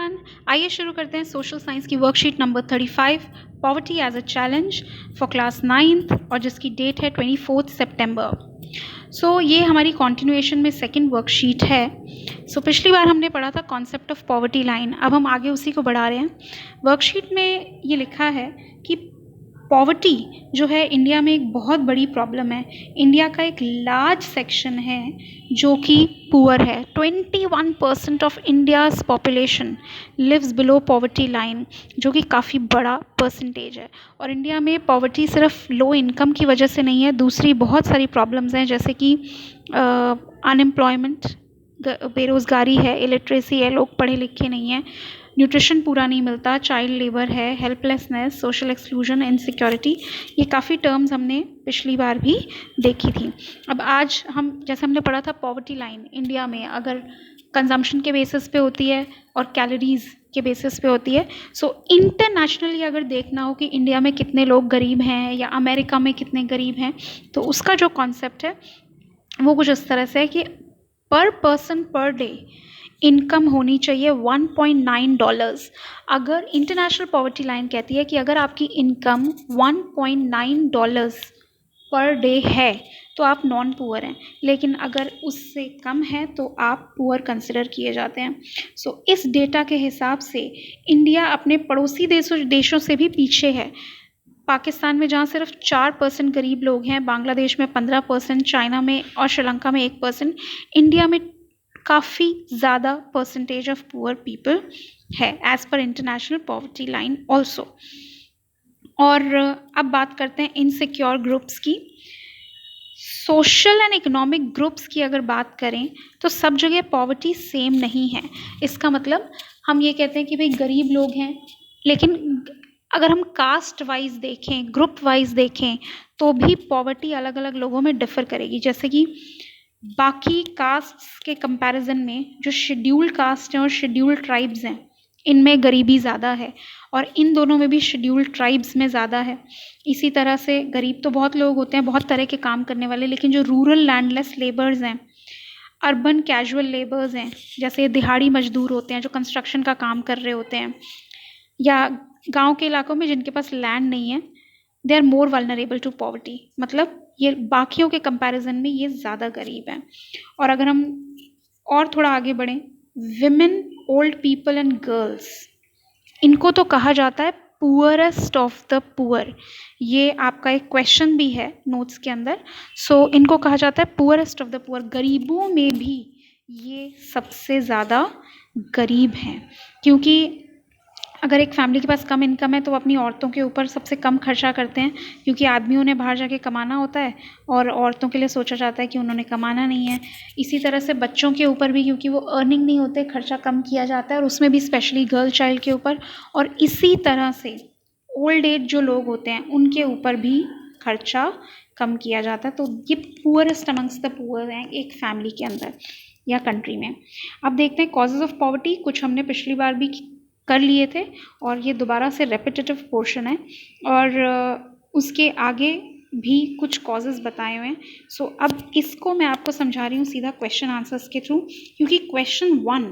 Everyone, आइए शुरू करते हैं सोशल साइंस की worksheet number 35 poverty as a challenge for class 9th और जिसकी डेट है 24 सितंबर। सो ये हमारी कॉन्टिन्यूएशन में सेकंड वर्कशीट है। पिछली बार हमने पढ़ा था कॉन्सेप्ट ऑफ पॉवर्टी लाइन, अब हम आगे उसी को बढ़ा रहे हैं। वर्कशीट में ये लिखा है कि पॉवर्टी जो है इंडिया में एक बहुत बड़ी प्रॉब्लम है। इंडिया का एक लार्ज सेक्शन है जो कि पुअर है। 21% of India's population lives below poverty line, जो कि काफ़ी बड़ा परसेंटेज है। और इंडिया में पॉवर्टी सिर्फ लो इनकम की वजह से नहीं है, दूसरी बहुत सारी प्रॉब्लम्स हैं, जैसे कि अनएम्प्लॉयमेंट, बेरोज़गारी है, इलिटरेसी है, लोग पढ़े लिखे नहीं हैं, न्यूट्रिशन पूरा नहीं मिलता, चाइल्ड लेबर है, हेल्पलेसनेस, सोशल एक्सक्लूजन, इनसिक्योरिटी। ये काफ़ी टर्म्स हमने पिछली बार भी देखी थी। अब आज हम जैसे हमने पढ़ा था पॉवर्टी लाइन इंडिया में अगर कंजम्पशन के बेसिस पे होती है और कैलोरीज के बेसिस पे होती है। इंटरनेशनली अगर देखना हो कि इंडिया में कितने लोग गरीब हैं या अमेरिका में कितने गरीब हैं, तो उसका जो कॉन्सेप्ट है वो कुछ इस तरह से है कि पर पर्सन पर डे इनकम होनी चाहिए $1.9। अगर इंटरनेशनल पॉवर्टी लाइन कहती है कि अगर आपकी इनकम $1.9 पर डे है तो आप नॉन पुअर हैं, लेकिन अगर उससे कम है तो आप पुअर कंसिडर किए जाते हैं। इस डेटा के हिसाब से इंडिया अपने पड़ोसी देशों से भी पीछे है। पाकिस्तान में जहाँ सिर्फ 4% गरीब लोग हैं, बांग्लादेश में 15%, चाइना में और श्रीलंका में 1%, इंडिया में काफ़ी ज़्यादा परसेंटेज ऑफ पुअर पीपल है as per international poverty line also. और अब बात करते हैं इनसिक्योर ग्रुप्स की। सोशल एंड इकोनॉमिक ग्रुप्स की अगर बात करें तो सब जगह पॉवर्टी सेम नहीं है। इसका मतलब हम ये कहते हैं कि भाई गरीब लोग हैं, लेकिन अगर हम कास्ट वाइज देखें, ग्रुप वाइज देखें, तो भी पॉवर्टी अलग अलग लोगों में डिफर करेगी। जैसे कि बाकी कास्ट्स के कंपैरिजन में जो शेड्यूल्ड कास्ट हैं और शेड्यूल्ड ट्राइब्स हैं, इनमें गरीबी ज़्यादा है, और इन दोनों में भी शेड्यूल्ड ट्राइब्स में ज़्यादा है। इसी तरह से गरीब तो बहुत लोग होते हैं, बहुत तरह के काम करने वाले, लेकिन जो रूरल लैंडलेस लेबर्स हैं, अर्बन कैजुअल लेबर्स हैं, जैसे दिहाड़ी मजदूर होते हैं जो कंस्ट्रक्शन का काम कर रहे होते हैं, या गांव के इलाकों में जिनके पास लैंड नहीं है, they are more vulnerable to poverty. मतलब ये बाकियों के कंपैरिजन में ये ज़्यादा गरीब हैं। और अगर हम और थोड़ा आगे बढ़ें, women, old people and girls, इनको तो कहा जाता है पुअरेस्ट ऑफ द पुअर। ये आपका एक क्वेश्चन भी है नोट्स के अंदर। इनको कहा जाता है पुअरेस्ट ऑफ द पुअर। गरीबों में भी ये सबसे ज़्यादा गरीब हैं, क्योंकि अगर एक फैमिली के पास कम इनकम है तो वो अपनी औरतों के ऊपर सबसे कम खर्चा करते हैं, क्योंकि आदमियों ने बाहर जाके कमाना होता है और औरतों के लिए सोचा जाता है कि उन्होंने कमाना नहीं है। इसी तरह से बच्चों के ऊपर भी, क्योंकि वो अर्निंग नहीं होते, खर्चा कम किया जाता है, और उसमें भी स्पेशली गर्ल चाइल्ड के ऊपर। और इसी तरह से ओल्ड एज जो लोग होते हैं उनके ऊपर भी खर्चा कम किया जाता है। तो ये पुअरेस्ट अमंग्स द पुअर हैं एक फैमिली के अंदर या कंट्री में। अब देखते हैं कॉजेज ऑफ पॉवर्टी। कुछ हमने पिछली बार भी कर लिए थे और ये दोबारा से रेपिटेटिव पोर्शन है, और उसके आगे भी कुछ कॉजेज बताए हुए हैं। अब इसको मैं आपको समझा रही हूँ सीधा क्वेश्चन आंसर्स के थ्रू, क्योंकि क्वेश्चन 1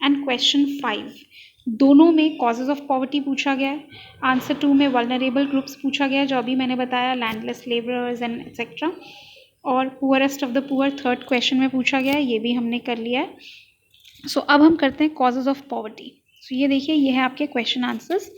एंड क्वेश्चन 5 दोनों में कॉजेज ऑफ पॉवर्टी पूछा गया है। आंसर 2 में वल्नरेबल ग्रुप्स पूछा गया है, जो अभी मैंने बताया, लैंडलेस लेबरर्स एंड एक्सेट्रा। और poorest of the poor third question में पूछा गया है, ये भी हमने कर लिया है। अब हम करते हैं कॉजेज ऑफ पॉवर्टी। ये देखिए, ये है आपके क्वेश्चन आंसर्स।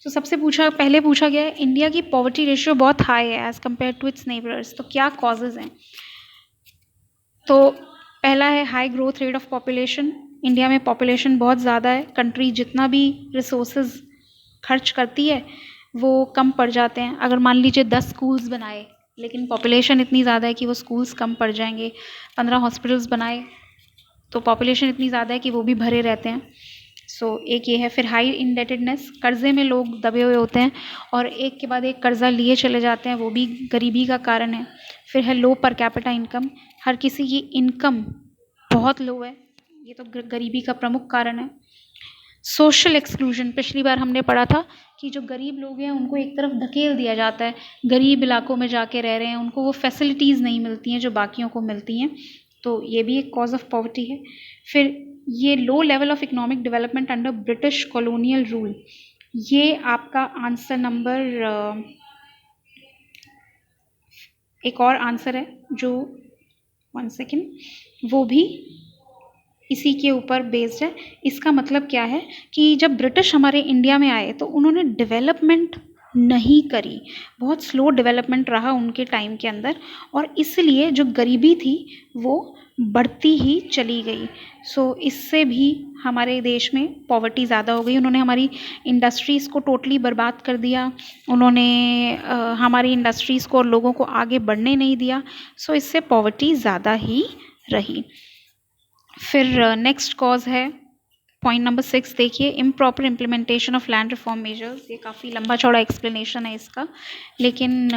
सबसे पहले पूछा गया है इंडिया की पॉवर्टी रेशियो बहुत हाई है as compare to its neighbours, तो क्या कॉजेज हैं। तो पहला है high growth rate of population. India में पॉपुलेशन बहुत ज़्यादा है, कंट्री जितना भी रिसोर्सेज खर्च करती है वो कम पड़ जाते हैं। अगर मान लीजिए 10 स्कूल्स बनाए, लेकिन पॉपुलेशन इतनी ज़्यादा है कि वो स्कूल्स कम पड़ जाएंगे। 15 हॉस्पिटल्स बनाए तो पॉपुलेशन इतनी ज़्यादा है कि वो भी भरे रहते हैं। एक ये है। फिर हाई इंडेटेडनेस, कर्जे में लोग दबे हुए होते हैं और एक के बाद एक कर्जा लिए चले जाते हैं, वो भी गरीबी का कारण है। फिर है लो पर कैपिटा इनकम, हर किसी की इनकम बहुत लो है, ये तो गरीबी का प्रमुख कारण है। सोशल एक्सक्लूजन, पिछली बार हमने पढ़ा था कि जो गरीब लोग हैं उनको एक तरफ धकेल दिया जाता है, गरीब इलाकों में जाके रह रहे हैं, उनको वो फैसिलिटीज़ नहीं मिलती हैं जो बाकियों को मिलती हैं, तो ये भी एक कॉज ऑफ पॉवर्टी है। फिर ये low level of economic development under British colonial rule, ये आपका आंसर नंबर एक और आंसर है जो 1 सेकेंड वो भी इसी के ऊपर बेस्ड है। इसका मतलब क्या है कि जब ब्रिटिश हमारे इंडिया में आए तो उन्होंने डेवलपमेंट नहीं करी, बहुत स्लो डेवलपमेंट रहा उनके टाइम के अंदर, और इसलिए जो गरीबी थी वो बढ़ती ही चली गई। सो इससे भी हमारे देश में पॉवर्टी ज़्यादा हो गई। उन्होंने हमारी इंडस्ट्रीज़ को टोटली बर्बाद कर दिया, उन्होंने हमारी इंडस्ट्रीज़ को और लोगों को आगे बढ़ने नहीं दिया। सो इससे पॉवर्टी ज़्यादा ही रही। फिर नेक्स्ट कॉज है पॉइंट नंबर 6, देखिए improper implementation of land reform measures. ये काफ़ी लंबा चौड़ा एक्सप्लेनेशन है इसका, लेकिन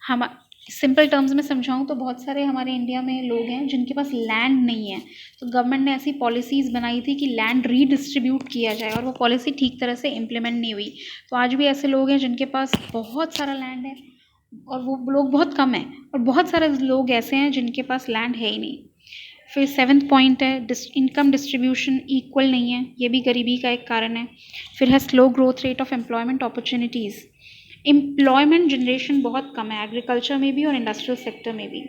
हम सिंपल टर्म्स में समझाऊँ तो बहुत सारे हमारे इंडिया में लोग हैं जिनके पास लैंड नहीं है, तो गवर्नमेंट ने ऐसी पॉलिसीज़ बनाई थी कि लैंड रीडिस्ट्रीब्यूट किया जाए, और वो पॉलिसी ठीक तरह से इम्प्लीमेंट नहीं हुई। तो आज भी ऐसे लोग हैं जिनके पास बहुत सारा लैंड है और वो लोग बहुत कम हैं, और बहुत सारे लोग ऐसे हैं जिनके पास लैंड है ही नहीं। फिर 7th पॉइंट है इनकम डिस्ट्रीब्यूशन इक्वल नहीं है, ये भी गरीबी का एक कारण है। फिर है slow growth rate of employment opportunities, employment generation बहुत कम है एग्रीकल्चर में भी और इंडस्ट्रियल सेक्टर में भी।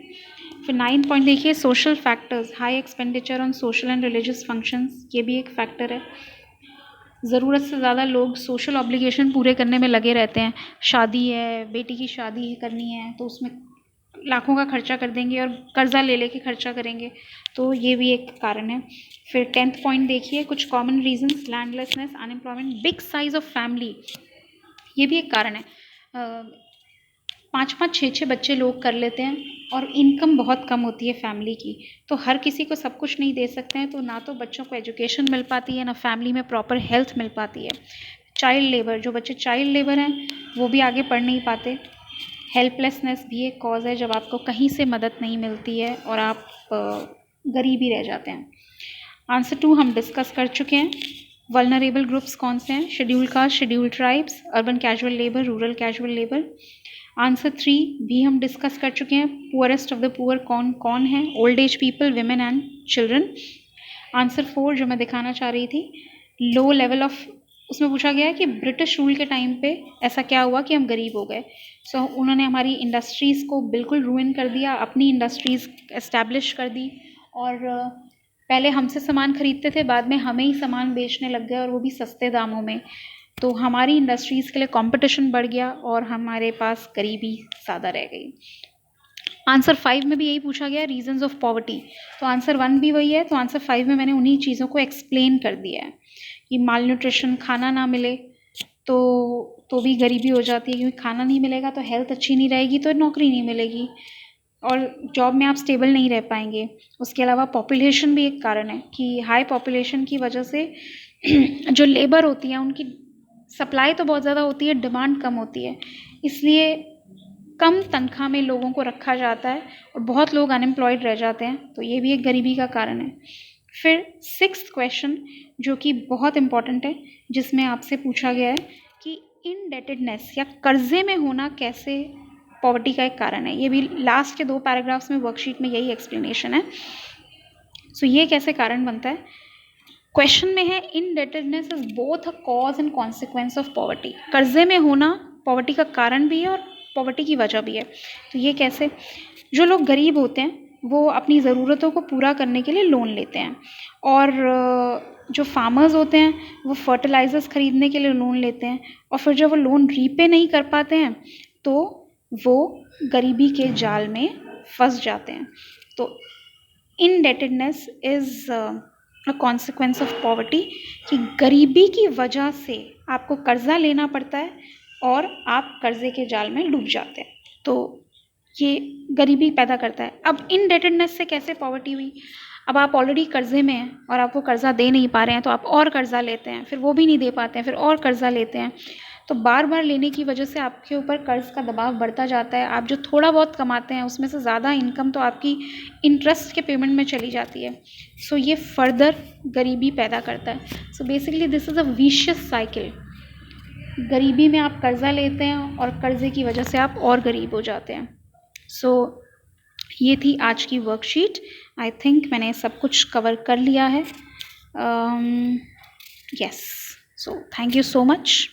फिर 9th पॉइंट देखिए social factors, high expenditure on social and religious functions, ये भी एक फैक्टर है। ज़रूरत से ज़्यादा लोग सोशल ऑब्लिगेशन पूरे करने में लगे रहते हैं, शादी है, बेटी की शादी करनी है तो उसमें लाखों का खर्चा कर देंगे और कर्जा ले लेके खर्चा करेंगे, तो ये भी एक कारण है। फिर 10th पॉइंट देखिए कुछ common reasons, landlessness, unemployment, big size of family, ये भी एक कारण है। 5-5, 6-6 बच्चे लोग कर लेते हैं और इनकम बहुत कम होती है फैमिली की, तो हर किसी को सब कुछ नहीं दे सकते हैं, तो ना तो बच्चों को एजुकेशन मिल पाती है, ना फैमिली में प्रॉपर हेल्थ मिल पाती है। चाइल्ड लेबर, जो बच्चे चाइल्ड लेबर हैं वो भी आगे पढ़ नहीं पाते। हेल्पलेसनेस भी एक कॉज है, जब आपको कहीं से मदद नहीं मिलती है और आप गरीब ही रह जाते हैं। आंसर 2 हम डिस्कस कर चुके हैं। वल्नरेबल ग्रुप्स कौन से हैं? Scheduled caste, scheduled tribes, urban casual labour, rural casual labour. Answer 3 भी हम डिस्कस कर चुके हैं। पुअरेस्ट ऑफ द पुअर कौन कौन है? Old age people, women and children. Answer 4 जो मैं दिखाना चाह रही थी, लो लेवल ऑफ, उसमें पूछा गया है कि ब्रिटिश रूल के टाइम पे ऐसा क्या हुआ कि हम गरीब हो गए। सो उन्होंने हमारी इंडस्ट्रीज़ को बिल्कुल रूइन कर दिया, अपनी इंडस्ट्रीज़ एस्टैब्लिश कर दी, और पहले हमसे सामान खरीदते थे, बाद में हमें ही सामान बेचने लग गए और वो भी सस्ते दामों में, तो हमारी इंडस्ट्रीज़ के लिए कंपटीशन बढ़ गया और हमारे पास गरीबी ज़्यादा रह गई। आंसर 5 में भी यही पूछा गया, रीजंस ऑफ पॉवर्टी, तो आंसर 1 भी वही है, तो आंसर 5 में मैंने उन्हीं चीज़ों को एक्सप्लेन कर दिया है कि माल न्यूट्रिशन, खाना ना मिले तो भी गरीबी हो जाती है, क्योंकि खाना नहीं मिलेगा तो हेल्थ अच्छी नहीं रहेगी तो नौकरी नहीं मिलेगी और जॉब में आप स्टेबल नहीं रह पाएंगे। उसके अलावा पॉपुलेशन भी एक कारण है कि हाई पॉपुलेशन की वजह से जो लेबर होती है उनकी सप्लाई तो बहुत ज़्यादा होती है, डिमांड कम होती है, इसलिए कम तनख्वाह में लोगों को रखा जाता है और बहुत लोग अनएम्प्लॉयड रह जाते हैं, तो ये भी एक गरीबी का कारण है। फिर 6th क्वेश्चन जो कि बहुत इम्पॉर्टेंट है, जिसमें आपसे पूछा गया है कि इनडेटेडनेस या कर्जे में होना कैसे पॉवर्टी का एक कारण है। ये भी लास्ट के 2 पैराग्राफ्स में वर्कशीट में यही एक्सप्लेनेशन है। सो ये कैसे कारण बनता है? क्वेश्चन में है indebtedness is both a cause and consequence of poverty. कर्जे में होना पॉवर्टी का कारण भी है और पॉवर्टी की वजह भी है। तो ये कैसे? जो लोग गरीब होते हैं वो अपनी ज़रूरतों को पूरा करने के लिए लोन लेते हैं, और जो फार्मर्स होते हैं वो फर्टिलाइज़र्स ख़रीदने के लिए लोन लेते हैं, और फिर जब वो लोन रीपे नहीं कर पाते हैं तो वो गरीबी के जाल में फंस जाते हैं। तो indebtedness is a consequence of poverty, कि गरीबी की वजह से आपको कर्ज़ा लेना पड़ता है और आप कर्ज़े के जाल में डूब जाते हैं, तो ये गरीबी पैदा करता है। अब इनडेटेडनेस से कैसे पॉवर्टी हुई? अब आप ऑलरेडी कर्ज़े में हैं और आप वो कर्ज़ा दे नहीं पा रहे हैं, तो आप और कर्ज़ा लेते हैं, फिर वो भी नहीं दे पाते हैं, फिर और कर्ज़ा लेते हैं, तो बार बार लेने की वजह से आपके ऊपर कर्ज़ का दबाव बढ़ता जाता है। आप जो थोड़ा बहुत कमाते हैं उसमें से ज़्यादा इनकम तो आपकी इंटरेस्ट के पेमेंट में चली जाती है। सो ये फर्दर गरीबी पैदा करता है। So basically this is a vicious cycle. गरीबी में आप कर्ज़ा लेते हैं और कर्ज़े की वजह से आप और गरीब हो जाते हैं। सो ये थी आज की वर्कशीट। आई थिंक मैंने सब कुछ कवर कर लिया है. Yes, so thank you so much.